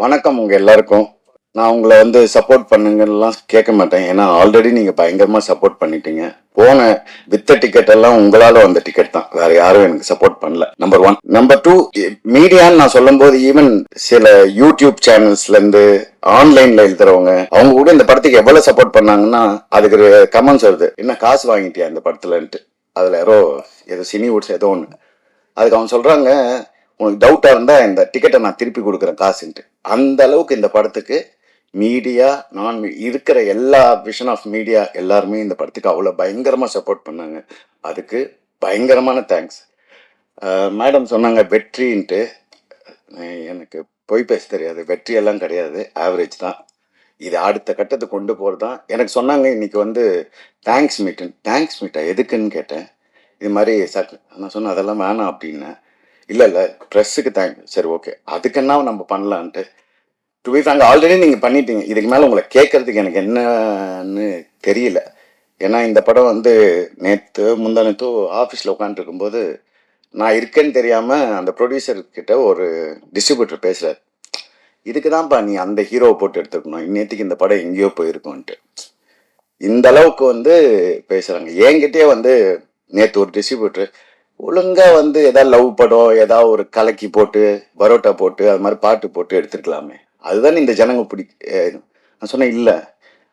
வணக்கம் உங்க எல்லாருக்கும். நான் உங்களை சப்போர்ட் பண்ணுங்கலாம் கேட்க மாட்டேன். ஏன்னா ஆல்ரெடி நீங்க பயங்கரமா சப்போர்ட் பண்ணிட்டீங்க. போன வித்த டிக்கெட் எல்லாம் உங்களால வந்த டிக்கெட் தான். வேற யாரும் எனக்கு சப்போர்ட் பண்ணல. நம்பர் 1. நம்பர் 2, மீடியான்னு நான் சொல்லும் போது ஈவன் சில யூடியூப் சேனல்ஸ்ல இருந்து ஆன்லைன்ல எழுதுறவங்க அவங்க கூட இந்த படத்துக்கு எவ்வளவு சப்போர்ட் பண்ணாங்கன்னா அதுக்கு கமெண்ட்ஸ் வருது. என்ன காசு வாங்கிட்டியா இந்த படத்துலன்ட்டு. அதுல ஏதோ சினி வுட்ஸ் ஏதோ ஒன்று. அதுக்கு அவங்க சொல்றாங்க, உனக்கு டவுட்டா இருந்தா இந்த டிக்கெட்டை நான் திருப்பி கொடுக்குறேன் காசுன்ட்டு. அந்த அளவுக்கு இந்த படத்துக்கு மீடியா நான் இருக்கிற எல்லா விஷன் ஆஃப் மீடியா எல்லாருமே இந்த படத்துக்கு அவ்வளோ பயங்கரமா சப்போர்ட் பண்ணாங்க. அதுக்கு பயங்கரமான தேங்க்ஸ். மேடம் சொன்னாங்க வெற்றின்ட்டு. எனக்கு பொய் பேச தெரியாது. வெற்றி எல்லாம் கிடையாது, ஆவரேஜ் தான். இது அடுத்த கட்டத்துக்கு கொண்டு போகிறது தான். எனக்கு சொன்னாங்க இன்னைக்கு தேங்க்ஸ் மீட்டா எதுக்குன்னு கேட்டேன். இது மாதிரி நான் சொன்னேன் அதெல்லாம் வேணாம் அப்படின்னேன். இல்லை ப்ரெஸ்ஸுக்கு தேங்க்ஸ். சரி ஓகே, அதுக்குன்னா நம்ம பண்ணலான்ட்டு. டு பி ஃப்ராங்க் ஆல்ரெடி நீங்கள் பண்ணிட்டீங்க. இதுக்கு மேலே உங்களை கேட்கறதுக்கு எனக்கு என்னன்னு தெரியல. ஏன்னா இந்த படம் நேற்று முந்தானத்தோ ஆஃபீஸில் உட்காந்துருக்கும்போது நான் இருக்கேன்னு தெரியாமல் அந்த ப்ரொடியூசர்கிட்ட ஒரு டிஸ்ட்ரிபியூட்டர் பேசுகிறார். இதுக்கு தான்ப்பா நீ அந்த ஹீரோவை போட்டு எடுத்துக்கணும், இன்னேத்துக்கு இந்த படம் எங்கேயோ போயிருக்கோன்ட்டு. இந்த அளவுக்கு பேசுகிறாங்க. என்கிட்டயே நேற்று ஒரு டிஸ்ட்ரிபியூட்டர் ஒழுங்கா ஏதாவது லவ் படம் ஏதாவது ஒரு கலக்கி போட்டு பரோட்டா போட்டு அது மாதிரி பாட்டு போட்டு எடுத்துருக்கலாமே. அதுதான் இந்த ஜனங்க நான் சொன்னேன் இல்லை,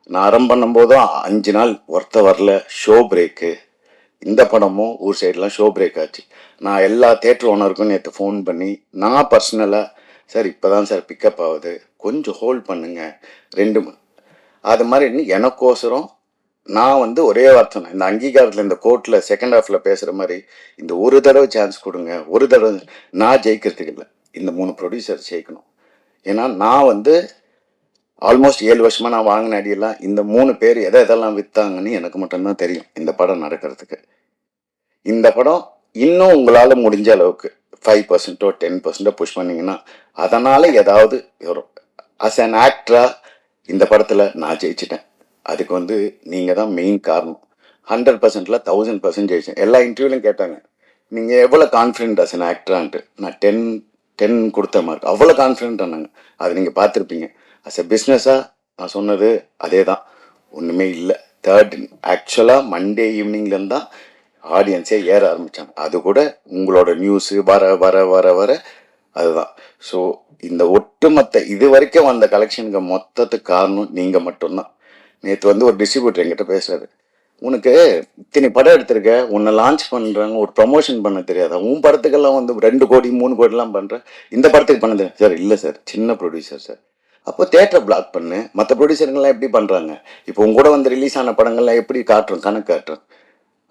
நான் ஆரம்பம் பண்ணும்போதும் 5 நாள் ஒருத்த வரல, ஷோ பிரேக்கு. இந்த படமும் ஊர் சைட்லாம் ஷோ பிரேக் ஆச்சு. நான் எல்லா தேட்டர் ஓனருக்கும் நேற்று ஃபோன் பண்ணி நான் பர்சனலாக, சார் இப்போதான் சார் பிக்கப் ஆகுது, கொஞ்சம் ஹோல்ட் பண்ணுங்க 2 அது மாதிரி எனக்கோசரம் நான் ஒரே வார்த்தை, இந்த அங்கீகாரத்தில் இந்த கோர்ட்டில் செகண்ட் ஹாஃப்ல பேசுகிற மாதிரி இந்த ஒரு தடவை சான்ஸ் கொடுங்க. ஒரு தடவை நான் ஜெயிக்கிறதுக்கு இல்லை, இந்த 3 ப்ரொடியூசர் ஜெயிக்கணும். ஏன்னா நான் ஆல்மோஸ்ட் 7 வருஷமாக நான் வாங்கின அடியெல்லாம் இந்த 3 பேர் எதெல்லாம் விற்றாங்கன்னு எனக்கு மட்டும்தான் தெரியும். இந்த படம் நடக்கிறதுக்கு இந்த படம் இன்னும் உங்களால் முடிஞ்ச அளவுக்கு 5% 10% புஷ் பண்ணீங்கன்னா அதனால் ஏதாவது வரும். அஸ் அன் ஆக்டரா இந்த படத்தில் நான் ஜெயிச்சிட்டேன். அதுக்கு நீங்கள் தான் மெயின் காரணம். 100%ல 1000% ஜெயிச்சேன். எல்லா இன்டர்வியூலையும் கேட்டாங்க, நீங்கள் எவ்வளோ கான்ஃபிடென்ட் அஸ் அன் ஆக்டரான்ட்டு. நான் 10 கொடுத்த மார்க், அவ்வளோ கான்ஃபிடென்ட் ஆனாங்க. அது நீங்கள் பார்த்துருப்பீங்க. அஸ் எ பிஸ்னஸாக நான் சொன்னது அதே தான், ஒன்றுமே இல்லை. ஆக்சுவலாக மண்டே ஈவினிங்லேருந்து தான் ஆடியன்ஸே ஏற ஆரம்பித்தாங்க. அது கூட உங்களோட நியூஸு வர வர வர வர அதுதான். ஸோ இந்த ஒட்டுமொத்த இது வரைக்கும் வந்த கலெக்ஷனுக்கு மொத்தத்துக்கு காரணம் நீங்கள் மட்டும்தான். நேற்று ஒரு டிஸ்ட்ரிபியூட்டர் என்கிட்ட பேசுறாரு, உனக்கு இத்தனை படம் எடுத்திருக்க, உன்னை லான்ச் பண்ணுறாங்க, ஒரு ப்ரமோஷன் பண்ண தெரியாதா? உன் படத்துக்கெல்லாம் 2 கோடி 3 கோடிலாம் பண்ணுறேன், இந்த படத்துக்கு பண்ணது சார். இல்லை சார், சின்ன ப்ரொடியூசர் சார். அப்போ தேட்டரை பிளாக் பண்ணு. மற்ற ப்ரொடியூசருங்கெல்லாம் எப்படி பண்ணுறாங்க? இப்போ உங்க கூட ரிலீஸ் ஆன படங்கள்லாம் எப்படி காட்டுறோம், கணக்கு காட்டுறோம்.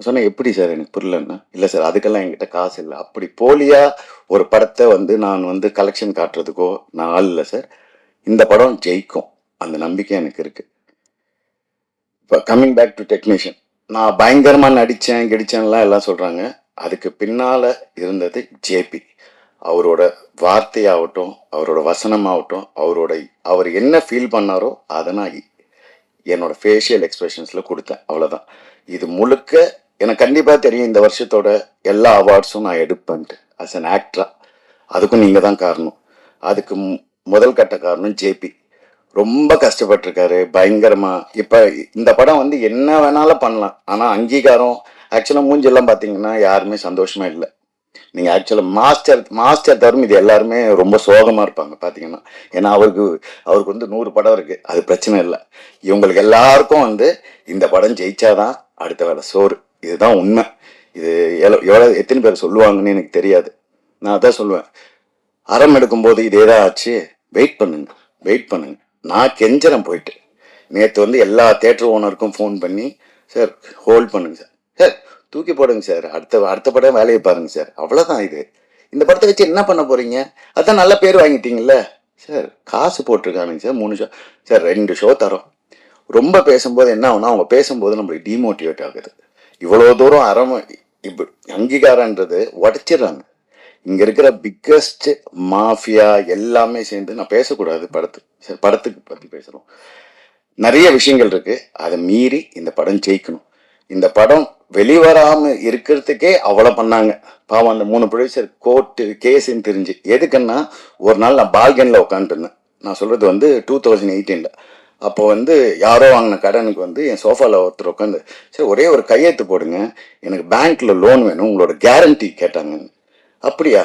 சொன்னேன் எப்படி சார், எனக்கு புரியலன்னா. இல்லை சார், அதுக்கெல்லாம் என்கிட்ட காசு இல்லை. அப்படி போலியா ஒரு படத்தை நான் கலெக்ஷன் காட்டுறதுக்கோ நான் ஆள் இல்லை சார். இந்த படம் ஜெயிக்கும், அந்த நம்பிக்கை எனக்கு இருக்குது. இப்போ கம்மிங் பேக் டு டெக்னீஷியன், நான் பயங்கரமாக நடித்தேன் கிடிச்சேன்லாம் எல்லாம் சொல்கிறாங்க. அதுக்கு பின்னால் இருந்தது ஜேபி. அவரோட வார்த்தையாகட்டும், அவரோட வசனமாகட்டும், அவர் என்ன ஃபீல் பண்ணாரோ அதை நான் என்னோட ஃபேஷியல் எக்ஸ்பிரஷன்ஸில் கொடுத்தேன், அவ்வளோதான். இது முழுக்க எனக்கு கண்டிப்பாக தெரியும். இந்த வருஷத்தோட எல்லா அவார்ட்ஸும் நான் எடுப்பேன்ட்டு அஸ் அன் ஆக்டரா. அதுக்கும் நீங்கள் தான் காரணம். அதுக்கு முதல் கட்ட காரணம் ஜேபி. ரொம்ப கஷ்டப்பட்டிருக்காரு பயங்கரமா. இப்ப இந்த படம் என்ன வேணாலும் பண்ணலாம், ஆனா அங்கீகாரம் ஆக்சுவலா மூஞ்செல்லாம் பாத்தீங்கன்னா யாருமே சந்தோஷமா இல்லை. நீங்க ஆக்சுவலா மாஸ்டர் தரும் இது எல்லாருமே ரொம்ப சோகமா இருப்பாங்க பாத்தீங்கன்னா. ஏன்னா அவருக்கு 100 படம் இருக்கு, அது பிரச்சனை இல்லை. இவங்களுக்கு எல்லாருக்கும் இந்த படம் ஜெயிச்சாதான் அடுத்த வேலை சோறு. இதுதான் உண்மை. இது எவ்வளவு எத்தனை பேர் சொல்லுவாங்கன்னு எனக்கு தெரியாது. நான் அதான் சொல்லுவேன், அறம் எடுக்கும்போது இதேதான் ஆச்சு. வெயிட் பண்ணுங்க. நான் கெஞ்சரம் போயிட்டு நேற்று எல்லா தேட்டர் ஓனருக்கும் ஃபோன் பண்ணி, சார் ஹோல்ட் பண்ணுங்க சார் தூக்கி போடுங்க சார், அடுத்த படம் வேலையை பாருங்க சார், அவ்வளோதான். இந்த படத்தை வச்சு என்ன பண்ண போறீங்க? அதான் நல்ல பேர் வாங்கிட்டீங்கல்ல சார். காசு போட்டிருக்கானுங்க சார், 3 ஷோ சார், 2 ஷோ தரோம். ரொம்ப பேசும்போது என்ன ஆகுனா, அவங்க பேசும்போது நம்மளுக்கு டிமோட்டிவேட் ஆகுது. இவ்வளோ தூரம் இப்போ அங்கீகாரன்றது உடச்சிடுறாங்க. இங்க இருக்கிற பிக்கஸ்ட் மாஃபியா எல்லாமே சேர்ந்து, நான் பேசக்கூடாது படத்துக்கு பத்தி பேசுறோம், நிறைய விஷயங்கள் இருக்கு. அதை மீறி இந்த படம் ஜெயிக்கணும். இந்த படம் வெளிவராம இருக்கிறதுக்கே அவ்வளவு பண்ணாங்க பாவம். அந்த 3 ப்ரொடியூசர் கோர்ட்டு கேஸ்ன்னு தெரிஞ்சு. எதுக்குன்னா, ஒரு நாள் நான் பால்கன்ல உட்காந்துட்டு இருந்தேன். நான் சொல்கிறது வந்து 2018. அப்போ வந்து யாரோ வாங்கின கடனுக்கு வந்து என் சோஃபாவில் ஒருத்தர் உட்காந்து, சரி ஒரே ஒரு கையெழுத்து போடுங்க, எனக்கு பேங்க்கில் லோன் வேணும், உங்களோட கேரண்டி கேட்டாங்கன்னு. அப்படியா,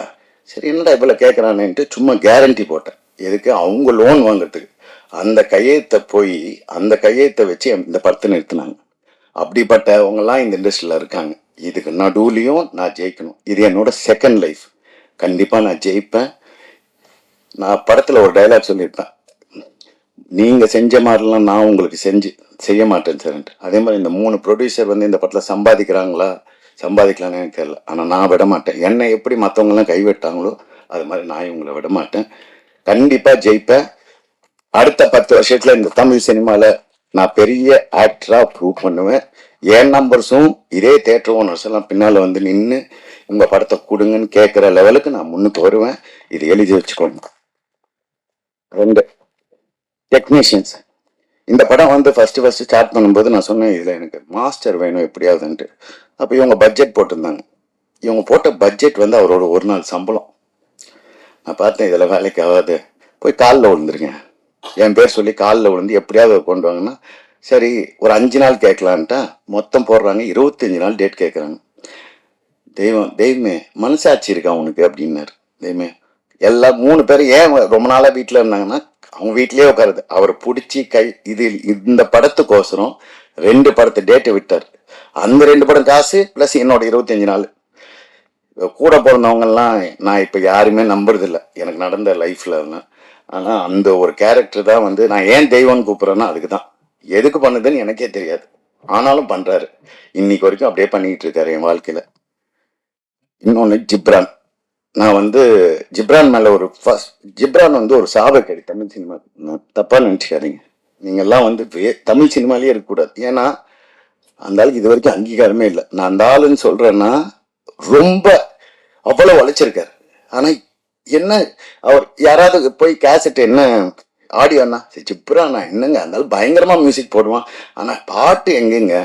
சரி என்னடா இவ்வளோ கேட்குறானேன்ட்டு சும்மா கேரண்டி போட்டேன். எதுக்கு? அவங்க லோன் வாங்குறதுக்கு. அந்த கையெழுத்தை போய் அந்த கையெழுத்தை வச்சு இந்த படத்தை நிறுத்தினாங்க. அப்படிப்பட்டவங்கலாம் இந்த இண்டஸ்ட்ரியில் இருக்காங்க. இதுக்கு நடுவுலையும் நான் ஜெயிக்கணும். இது என்னோட செகண்ட் லைஃப். கண்டிப்பாக நான் ஜெயிப்பேன். நான் படத்தில் ஒரு டைலாக் சொல்லியிருப்பேன், நீங்கள் செஞ்ச மாதிரிலாம் நான் உங்களுக்கு செய்ய மாட்டேன் சார்ன்ட்டு. அதே மாதிரி இந்த 3 ப்ரொடியூசர் வந்து இந்த படத்தில் சம்பாதிக்கலான்னு எனக்கு தெரியல. ஆனால் நான் விட மாட்டேன். என்னை எப்படி மற்றவங்களாம் கைவிட்டாங்களோ அது மாதிரி நான் இவங்களை விட மாட்டேன். கண்டிப்பாக ஜெயிப்பேன். அடுத்த 10 வருஷத்துல இந்த தமிழ் சினிமாவில் நான் பெரிய ஆக்டராக ப்ரூவ் பண்ணுவேன். என் நம்பர்ஸும் இதே தேட்டர் ஓனர்ஸ் எல்லாம் பின்னால் வந்து நின்று உங்கள் படத்தை கொடுங்கன்னு கேட்குற லெவலுக்கு நான் முன்னுக்கு வருவேன். இது எழுதி வச்சுக்கோங்க. 2 டெக்னீஷியன்ஸ். இந்த படம் வந்து ஃபஸ்ட்டு ஸ்டார்ட் பண்ணும்போது நான் சொன்னேன், இதில் எனக்கு மாஸ்டர் வேணும் எப்படியாவதுன்ட்டு. அப்போ இவங்க பட்ஜெட் போட்டிருந்தாங்க. இவங்க போட்ட பட்ஜெட் வந்து அவரோட ஒரு நாள் சம்பளம். நான் பார்த்தேன், இதில் வேலைக்கு ஆகாது, போய் காலில் விழுந்துருங்க, என் பேர் சொல்லி காலில் விழுந்து எப்படியாவது கொண்டு வாங்கன்னா, சரி ஒரு 5 நாள் கேட்கலான்ட்டா மொத்தம் போடுறாங்க, 25 நாள் டேட் கேட்குறாங்க. தெய்வமே மனசாட்சி இருக்கா உனக்கு அப்படின்னாரு. தெய்வமே எல்லாம் 3 பேரும் ஏன் ரொம்ப நாளாக வீட்டில் இருந்தாங்கன்னா, அவங்க வீட்லேயே உட்காருது. அவரை பிடிச்சி இந்த படத்துக்கோசரம் 2 படத்தை டேட்டை விட்டார். அந்த 2 படம் காசு ப்ளஸ் என்னோட 25 நாள். கூட பிறந்தவங்கெல்லாம் நான் இப்போ யாருமே நம்புறதில்லை எனக்கு நடந்த லைஃப்பில். ஆனால் அந்த ஒரு கேரக்டர் தான் வந்து நான் ஏன் தெய்வம்னு கூப்பிட்றேன்னா அதுக்கு தான். எதுக்கு பண்ணுதுன்னு எனக்கே தெரியாது, ஆனாலும் பண்ணுறாரு. இன்னைக்கு வரைக்கும் அப்படியே பண்ணிக்கிட்டு இருக்காரு என் வாழ்க்கையில். இன்னொன்று ஜிப்ரான். நான் வந்து ஜிப்ரான் மேலே ஜிப்ரான் வந்து ஒரு சாபக்கேடு தமிழ் சினிமா. தப்பாக நினச்சிக்காதீங்க. நீங்கள்லாம் வந்து தமிழ் சினிமாலேயே இருக்கக்கூடாது. ஏன்னா அந்த ஆளுக்கு இது வரைக்கும் அங்கீகாரமே இல்லை. நான் அந்த ஆளுன்னு சொல்கிறேன்னா ரொம்ப அவ்வளோ உழைச்சிருக்காரு. ஆனால் என்ன, அவர் யாராவது போய் கேசட் என்ன ஆடியோண்ணா சரி ஜிப்ராண்ணா என்னங்க இருந்தாலும் பயங்கரமாக மியூசிக் போடுவான், ஆனால் பாட்டு எங்கெங்க?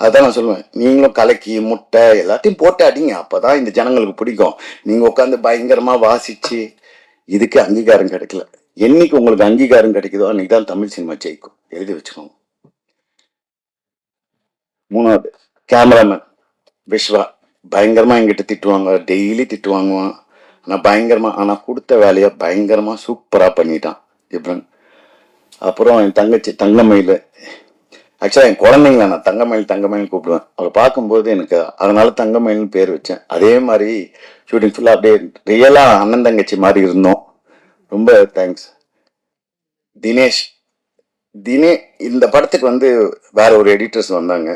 அதான் நான் சொல்லுவேன், நீங்களும் கலக்கி முட்டை எல்லாத்தையும் போட்டு அடிங்க, அப்போதான் இந்த ஜனங்களுக்கு பிடிக்கும். நீங்கள் உட்காந்து பயங்கரமாக வாசிச்சு இதுக்கு அங்கீகாரம் கிடைக்கல. என்னைக்கு உங்களுக்கு அங்கீகாரம் கிடைக்குதோ அன்னைக்கு தான் தமிழ் சினிமா ஜெயிக்கும். எழுதி வச்சுக்கோங்க. 3வது கேமராமேன் விஸ்வா. பயங்கரமாக எங்கிட்ட திட்டுவாங்க, டெய்லி திட்டு வாங்குவான். ஆனால் பயங்கரமாக, ஆனால் கொடுத்த வேலையை பயங்கரமாக சூப்பராக பண்ணிட்டான் ஜிப்ரன். அப்புறம் என் தங்கச்சி தங்கமயில். ஆக்சுவலாக என் குழந்தைங்கள நான் தங்கமயில் கூப்பிடுவேன். அவளை பார்க்கும்போது எனக்கு அதனால தங்கமயில்னு பேர் வச்சேன். அதே மாதிரி ஷூட்டிங் ஃபுல்லாக அப்படியே ரியலாக அண்ணன் தங்கச்சி மாதிரி இருந்தோம். ரொம்ப தேங்க்ஸ். தினே இந்த படத்துக்கு வந்து வேற ஒரு எடிட்டர்ஸ் வந்தாங்க.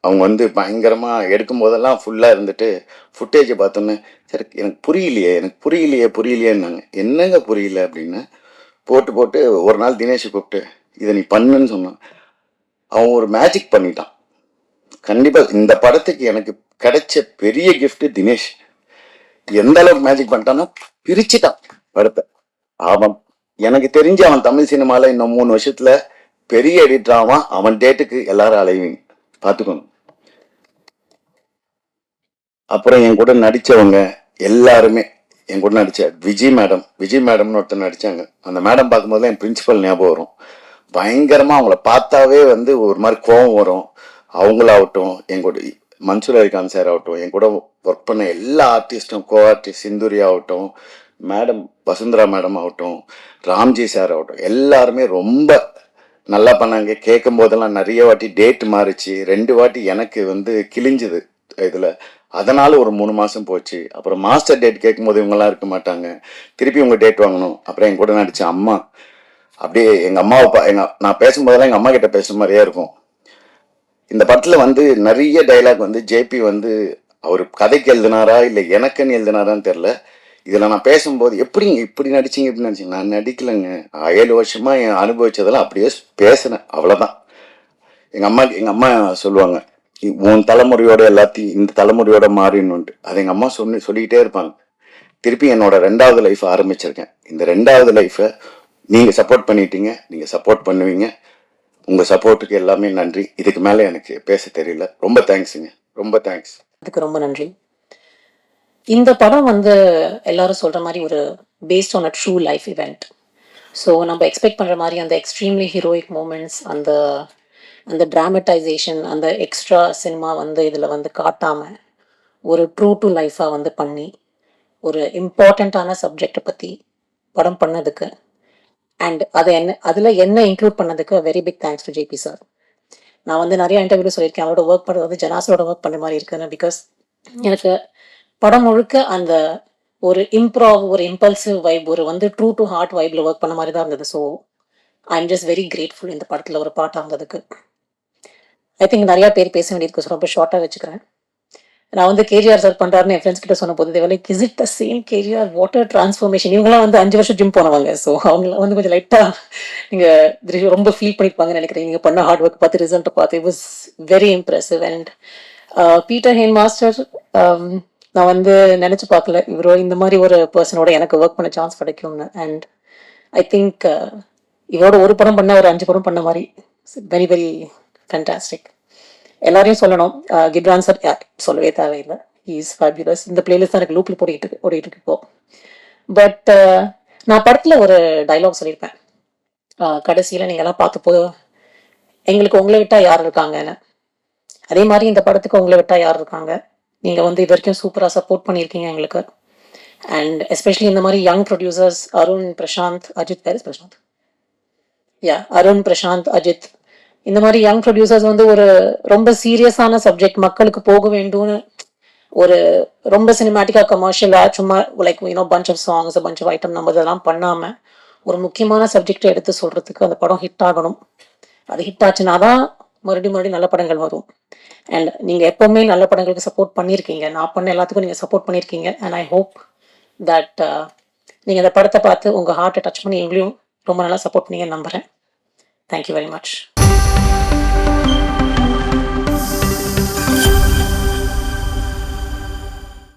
அவங்க வந்து பயங்கரமாக எடுக்கும் போதெல்லாம் ஃபுல்லாக இருந்துட்டு ஃபுட்டேஜை பார்த்தோன்னே, சரி எனக்கு புரியலையேன்னாங்க. என்னங்க புரியல அப்படின்னு போட்டு ஒரு நாள் தினேஷை கூப்பிட்டு இதை நீ பண்ணுன்னு சொன்னான். அவன் ஒரு மேஜிக் பண்ணிட்டான். கண்டிப்பாக இந்த படத்துக்கு எனக்கு கிடைச்ச பெரிய கிஃப்ட் தினேஷ். எந்த அளவுக்கு மேஜிக் பண்ணிட்டான்னா பிரிச்சுட்டான் படத்தை. எனக்கு தெரிஞ்சு அவன் தமிழ் சினிமாவில் இன்னும் 3 வருஷத்துல பெரிய எடிட்டர் ஆவான். அவன் டேட்டுக்கு எல்லாரும் அலைவீங்க, பார்த்துக்கணும். அப்புறம் என் கூட நடித்தவங்க எல்லாருமே, என் கூட நடித்த விஜய் மேடம்னு ஒருத்தர் நடித்தாங்க. அந்த மேடம் பார்க்கும்போது என் பிரின்சிபல் ஞாபகம் வரும். பயங்கரமாக அவங்கள பார்த்தாவே வந்து ஒரு மாதிரி கோபம் வரும். அவங்களாகட்டும், என் கூட மன்சூர் அலிகான் சார் ஆகட்டும், என் கூட ஒர்க் பண்ண எல்லா ஆர்டிஸ்ட்டும், கோ ஆர்டிஸ்ட் சிந்துரி ஆகட்டும், மேடம் வசுந்தரா மேடம் ஆகட்டும், ராம்ஜி சார் ஆகட்டும், எல்லாருமே ரொம்ப நல்லா பண்ணாங்க. கேட்கும் போதெல்லாம் நிறைய வாட்டி டேட் மாறிச்சு. 2 வாட்டி எனக்கு வந்து கிழிஞ்சுது இதில். அதனால ஒரு 3 மாதம் போச்சு. அப்புறம் மாஸ்டர் டேட் கேட்கும்போது இவங்கெல்லாம் இருக்க மாட்டாங்க, திருப்பி உங்கள் டேட் வாங்கணும். அப்புறம் என் கூட நடித்த அம்மா, அப்படியே எங்கள் அம்மாவை நான் பேசும்போதெல்லாம் எங்கள் அம்மா கிட்ட பேசுகிற மாதிரியே இருக்கும். இந்த படத்தில் வந்து நிறைய டைலாக் வந்து ஜேபி வந்து அவர் கதைக்கு எழுதினாரா இல்லை எனக்குன்னு எழுதினாரான்னு தெரில. இதில் நான் பேசும்போது இப்படி நடிச்சிங்க. நான் நடிக்கலைங்க, 7 வருஷமாக என் அனுபவிச்சதெல்லாம் அப்படியே பேசினேன், அவ்வளோதான். எங்கள் அம்மா சொல்லுவாங்க, உன் தலைமுறையோட எல்லாத்தையும் இந்த தலைமுறையோட மாறினுன்ட்டு. அதை எங்கள் அம்மா சொல்லிக்கிட்டே இருப்பாங்க. திருப்பி என்னோட 2வது லைஃப் ஆரம்பிச்சிருக்கேன். இந்த 2வது லைஃப்பை நீங்கள் சப்போர்ட் பண்ணிட்டீங்க, நீங்கள் சப்போர்ட் பண்ணுவீங்க. உங்கள் சப்போர்ட்டுக்கு எல்லாமே நன்றி. இதுக்கு மேலே எனக்கு பேச தெரியல. ரொம்ப தேங்க்ஸுங்க, ரொம்ப தேங்க்ஸ். அதுக்கு ரொம்ப நன்றி. இந்த படம் வந்து எல்லாரும் சொல்ற மாதிரி ஒரு based on a true life event. So நம்ம எக்ஸ்பெக்ட் பண்ணுற மாதிரி அந்த எக்ஸ்ட்ரீம்லி ஹீரோயிக் மூமெண்ட்ஸ், அந்த அந்த ட்ராமடைசேஷன், அந்த எக்ஸ்ட்ரா சினிமா வந்து இதில் வந்து காட்டாமல் ஒரு ட்ரூ டு லைஃபாக வந்து பண்ணி ஒரு இம்பார்ட்டண்ட்டான சப்ஜெக்டை பற்றி படம் பண்ணதுக்கு அண்ட் அதை அதில் என்ன இன்க்ளூட் பண்ணதுக்கு very big thanks to JB sir. நான் வந்து நிறைய இன்டர்வியூ சொல்லியிருக்கேன், அவரோட ஒர்க் பண்ணுறது வந்து ஜனாஸோட ஒர்க் பண்ணுற மாதிரி இருக்குன்னு. பிகாஸ் எனக்கு படம் முழுக்க அந்த ஒரு இம்ப்ராவ், ஒரு இம்பல்சிவ் வைப், ஒரு வந்து ட்ரூ டு ஹார்ட் வைப்ல ஒர்க் பண்ண மாதிரி தான் இருந்தது. So I am just very grateful இந்த படத்தில் ஒரு பாட்டாக இருந்ததுக்கு. ஐ திங்க் நிறையா பேர் பேச வேண்டியதுக்கு ரொம்ப ஷார்ட்டாக வச்சுக்கிறேன். நான் வந்து கேஜிஆர் சார் பண்ணுறாருன்னு என் ஃப்ரெண்ட்ஸ் கிட்ட சொன்ன போது like is it the same KGR, water transformation. இவங்களாம் வந்து 5 வருஷம் ஜிம் போனவங்க. ஸோ அவங்களாம் வந்து கொஞ்சம் லைட்டாக நீங்கள் ரொம்ப ஃபீல் பண்ணியிருப்பாங்கன்னு நினைக்கிறேன். நீங்கள் பண்ண ஹார்ட் ஒர்க் பார்த்து, ரிசல்ட்டை பார்த்து. It was very impressive. And Peter Hein master, நான் வந்து நினச்சி பார்க்கல இவரோ இந்த மாதிரி ஒரு பர்சனோட எனக்கு ஒர்க் பண்ண சான்ஸ் கிடைக்கும்னு. அண்ட் ஐ திங்க் இவரோட ஒரு படம் பண்ண ஒரு 5 படம் பண்ண மாதிரி. Very very fantastic. எல்லாரையும் சொல்லணும், கிப்ரான் சார் சொல்லவே தேவையில்லை, இஸ் ஃபேபியூலஸ். இந்த பிளேலிஸ்ட் தான் எனக்கு லூப்பில் ஓடிட்டு இருக்கு இப்போ. பட் நான் படத்தில் ஒரு டைலாக் சொல்லியிருப்பேன், கடைசியில் நீங்கள்லாம் பார்த்தப்போ எங்களுக்கு உங்களை விட்டா யார் இருக்காங்கன்னு. அதே மாதிரி இந்த படத்துக்கு உங்களை விட்டா யார் இருக்காங்க. நீங்கள் வந்து இது வரைக்கும் சூப்பராக சப்போர்ட் பண்ணியிருக்கீங்க எங்களுக்கு. அண்ட் எஸ்பெஷலி இந்த மாதிரி யங் ப்ரொடியூசர்ஸ் அருண், பிரசாந்த், அஜித், பேர் பிரசாந்த், அருண், பிரசாந்த், அஜித், இந்த மாதிரி யங் ப்ரொடியூசர்ஸ் வந்து ஒரு ரொம்ப சீரியஸான சப்ஜெக்ட் மக்களுக்கு போக வேண்டும்னு ஒரு ரொம்ப சினிமேட்டிக்கா கமர்ஷியலா சும்மா like punch of songs, punch of item நம்ம இதெல்லாம் பண்ணாம ஒரு முக்கியமான சப்ஜெக்டை எடுத்து சொல்றதுக்கு அந்த படம் ஹிட் ஆகணும். அது ஹிட் ஆச்சுன்னா தான் மறுபடியும் நல்ல படங்கள் வரும். அண்ட் நீங்க எப்பவுமே நல்ல படங்களுக்கு சப்போர்ட் பண்ணியிருக்கீங்க. நான் பண்ண எல்லாத்துக்கும் நீங்க சப்போர்ட் பண்ணியிருக்கீங்க. அண்ட் ஐ ஹோப் தட் நீங்க இந்த படத்தை பார்த்து உங்க ஹார்ட்டை டச் பண்ணி எங்களையும் ரொம்ப நல்லா சப்போர்ட் பண்ணீங்கன்னு நம்புறேன். Thank you very much.